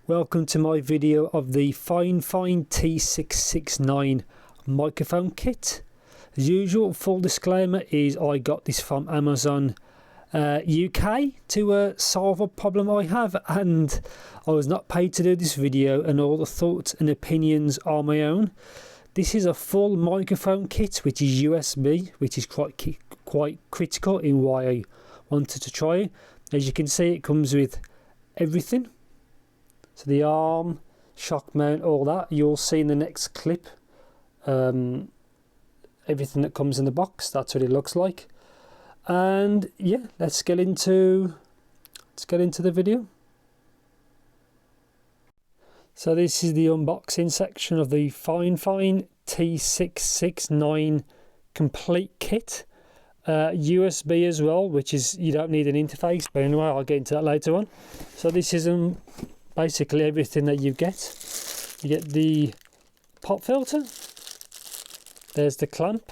Welcome to my video of the FIFINE T669 microphone kit. As usual, full disclaimer is I got this from Amazon UK to solve a problem I have, and I was not paid to do this video, and all the thoughts and opinions are my own. This is a full microphone kit which is USB, which is quite critical in why I wanted to try it. As you can see, it comes with everything. So the arm, shock mount, all that. You'll see in the next clip everything that comes in the box. That's what it looks like. And yeah, let's get into the video. So this is the unboxing section of the FIFINE T669 complete kit. USB as well, which is, you don't need an interface, but anyway, I'll get into that later on. So this is basically everything that you get. You get the pop filter, there's the clamp,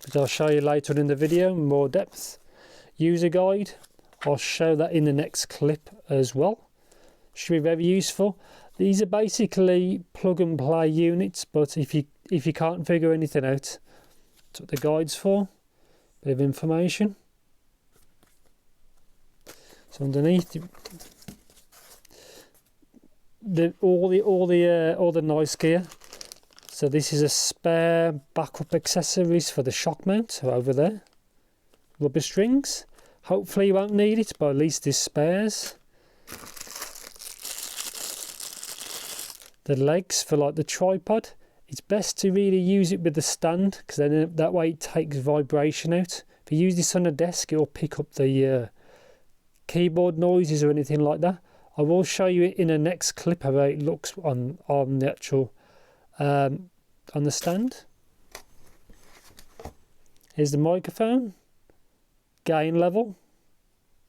which I'll show you later in the video in more depth. User guide, I'll show that in the next clip as well. Should be very useful. These are basically plug and play units, but if you can't figure anything out, that's what the guide's for. Bit of information. So underneath, all the noise gear. So this is a spare backup accessories for the shock mount over there. Rubber strings. Hopefully you won't need it, but at least there's spares. The legs for like the tripod. It's best to really use it with the stand, because then that way it takes vibration out. If you use this on a desk, it'll pick up the keyboard noises or anything like that. I will show you it in the next clip how it looks on the actual on the stand. Here's the microphone, gain level,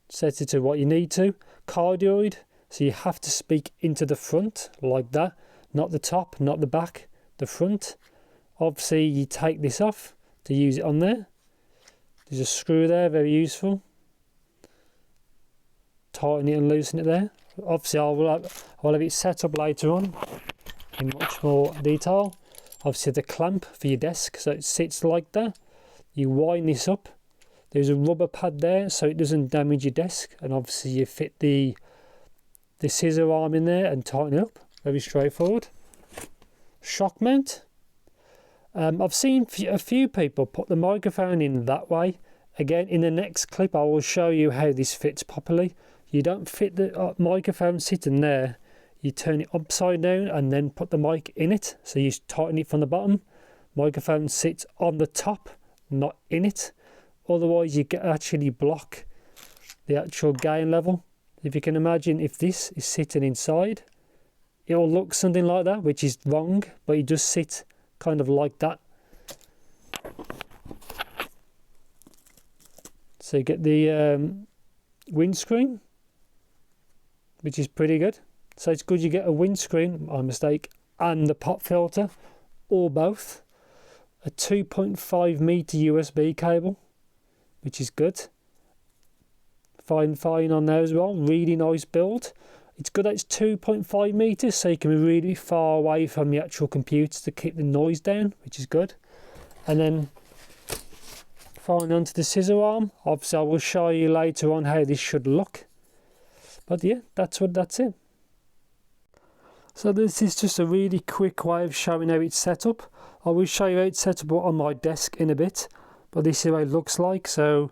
set it to what you need to. Cardioid, so you have to speak into the front like that, not the top, not the back, the front. Obviously you take this off to use it on there. There's a screw there, very useful. Tighten it and loosen it there. Obviously I'll have it set up later on in much more detail. Obviously the clamp for your desk, so it sits like that. You wind this up. There's a rubber pad there so it doesn't damage your desk, and obviously you fit the scissor arm in there and tighten it up. Very straightforward. Shock mount. I've seen a few people put the microphone in that way. Again, in the next clip I will show you how this fits properly. You don't fit the microphone sitting there. You turn it upside down and then put the mic in it. So you tighten it from the bottom. Microphone sits on the top, not in it. Otherwise you actually block the actual gain level. If you can imagine, if this is sitting inside, it will look something like that, which is wrong, but it does sit kind of like that. So you get the windscreen, which is pretty good. So it's good you get a windscreen, my mistake, and the pop filter, or both. A 2.5 meter USB cable, which is good. Fine on there as well. Really nice build. It's good that it's 2.5 meters, so you can be really far away from the actual computer to keep the noise down, which is good. And then finally onto the scissor arm. Obviously I will show you later on how this should look. But yeah, that's it. So this is just a really quick way of showing how it's set up. I will show you how it's set up on my desk in a bit, but this is what it looks like. So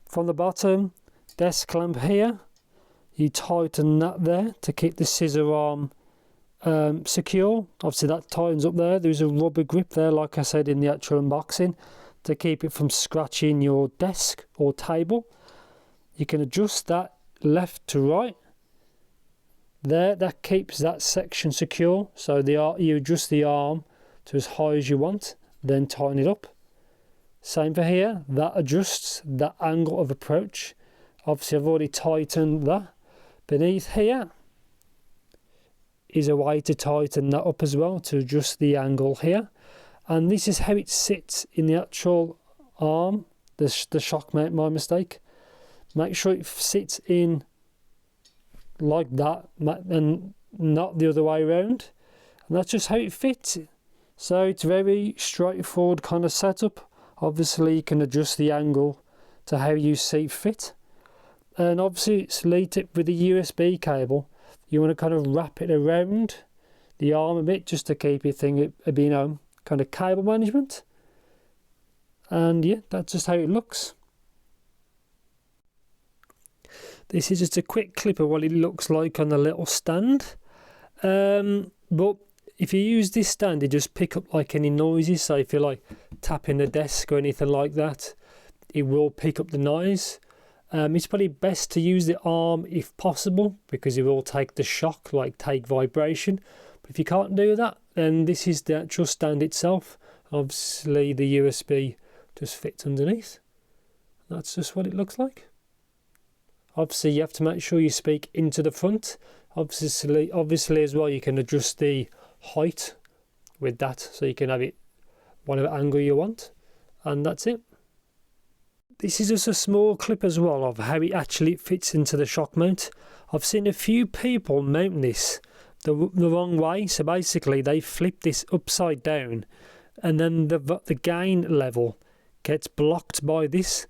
from the bottom, desk clamp here, you tighten that there to keep the scissor arm secure. Obviously that tightens up there. There's a rubber grip there, like I said in the actual unboxing, to keep it from scratching your desk or table. You can adjust that left to right. There, that keeps that section secure. So you adjust the arm to as high as you want, then tighten it up. Same for here, that adjusts that angle of approach. Obviously I've already tightened that. Beneath here is a way to tighten that up as well, to adjust the angle here. And this is how it sits in the actual arm, the shock mount, my mistake. Make sure it sits in like that, and not the other way around, and that's just how it fits. So it's very straightforward kind of setup. Obviously you can adjust the angle to how you see fit, and obviously it's lit with a USB cable. You want to kind of wrap it around the arm a bit just to keep your thing, kind of cable management. And yeah, that's just how it looks. This is just a quick clip of what it looks like on the little stand. But if you use this stand, it just pick up like any noises. So if you're like tapping the desk or anything like that, it will pick up the noise. It's probably best to use the arm if possible, because it will take the shock, like take vibration. But if you can't do that, then this is the actual stand itself. Obviously the USB just fits underneath. That's just what it looks like. Obviously you have to make sure you speak into the front. Obviously as well, you can adjust the height with that, so you can have it whatever angle you want, and that's it. This is just a small clip as well of how it actually fits into the shock mount. I've seen a few people mount this the wrong way. So basically they flip this upside down, and then the gain level gets blocked by this.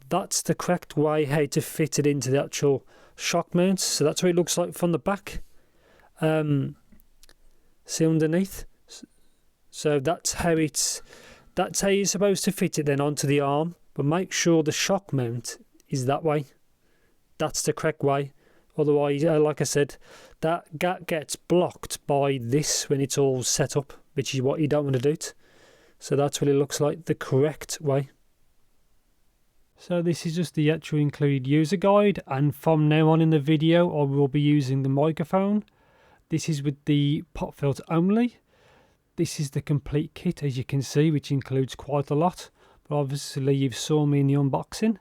That's the correct way how to fit it into the actual shock mount. So that's what it looks like from the back. See underneath. So that's how you're supposed to fit it then onto the arm. But make sure the shock mount is that way. That's the correct way. Otherwise, like I said, that gap gets blocked by this when it's all set up, which is what you don't want to do. So that's what it looks like, the correct way. So this is just the actual included user guide, and from now on in the video I will be using the microphone. This is with the pop filter only. This is the complete kit, as you can see, which includes quite a lot. But obviously you've saw me in the unboxing.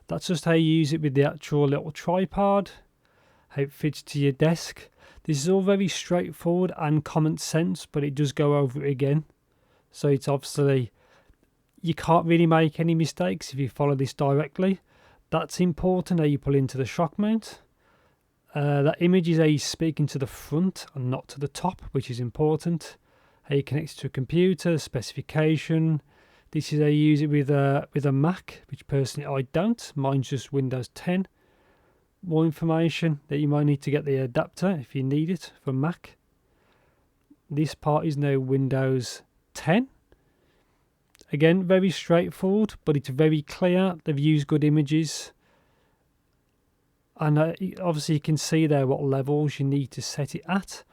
That's just how you use it with the actual little tripod, how it fits to your desk. This is all very straightforward and common sense, but it does go over it again. So it's obviously, you can't really make any mistakes if you follow this directly. That's important, how you pull into the shock mount. That image is how you speaking to the front and not to the top, which is important. How you connect to a computer, specification. This is how you use it with a Mac, which personally I don't. Mine's just Windows 10. More information that you might need to get the adapter if you need it for Mac. This part is now Windows 10. Again, very straightforward, but it's very clear. They've used good images. And obviously you can see there what levels you need to set it at,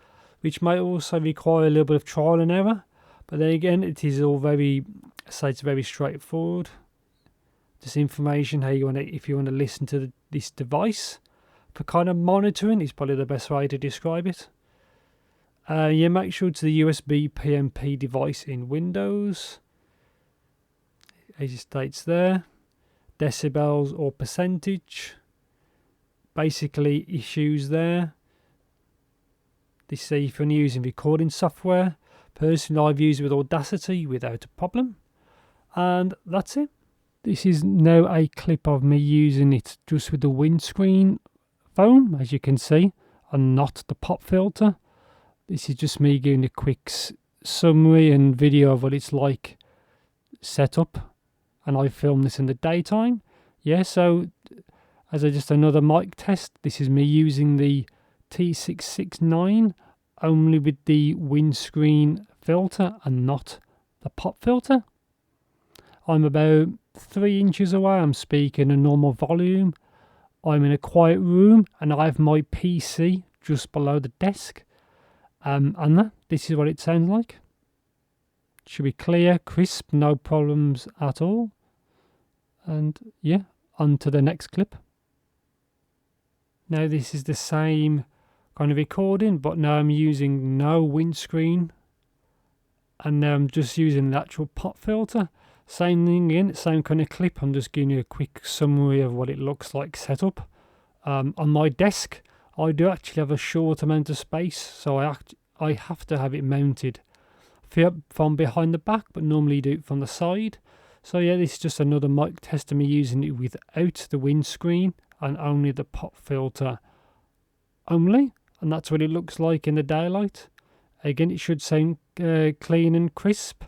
which may also require a little bit of trial and error. But then again, it is all it's very straightforward. This information, how you want to, if you want to listen to this device for kind of monitoring, is probably the best way to describe it. You make sure it's the USB PMP device in Windows, as it states there. Decibels or percentage. Basically issues there. This is if you're using recording software. Personally, I've used it with Audacity without a problem. And that's it. This is now a clip of me using it just with the windscreen foam, as you can see, and not the pop filter. This is just me giving a quick summary and video of what it's like set up. And I filmed this in the daytime. Yeah, so as just another mic test, this is me using the T669 only with the windscreen filter and not the pop filter. I'm about 3 inches away. I'm speaking a normal volume. I'm in a quiet room and I have my PC just below the desk. And this is what it sounds like. Should be clear, crisp, no problems at all. And yeah, on to the next clip. Now this is the same kind of recording, but now I'm using no windscreen. And now I'm just using the actual pop filter. Same thing again, same kind of clip. I'm just giving you a quick summary of what it looks like set up. On my desk, I do actually have a short amount of space, so I have to have it mounted from behind the back, but normally do it from the side. So yeah, this is just another mic test of me using it without the windscreen and only the pop filter only. and that's what it looks like in the daylight. Again, it should sound clean and crisp.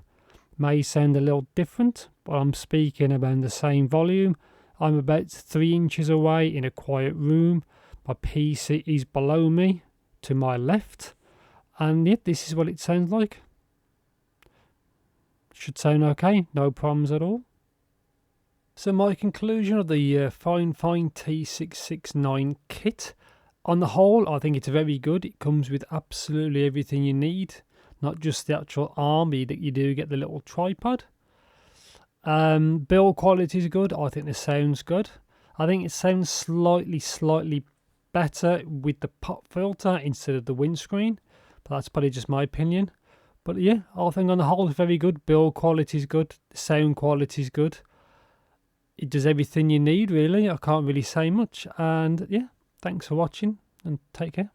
May sound a little different, but I'm speaking about the same volume. I'm about 3 inches away in a quiet room. My PC is below me to my left, and yet this is what it sounds like. Should sound okay, no problems at all. So my conclusion of the FIFINE T669 kit. On the whole, I think it's very good. It comes with absolutely everything you need, not just the actual arm, that you do get the little tripod. Build quality is good. I think the sound's good. I think it sounds slightly better with the pop filter instead of the windscreen, but that's probably just my opinion. But yeah, I think on the whole it's very good. Build quality is good. The sound quality is good. It does everything you need, really. I can't really say much. And yeah, thanks for watching and take care.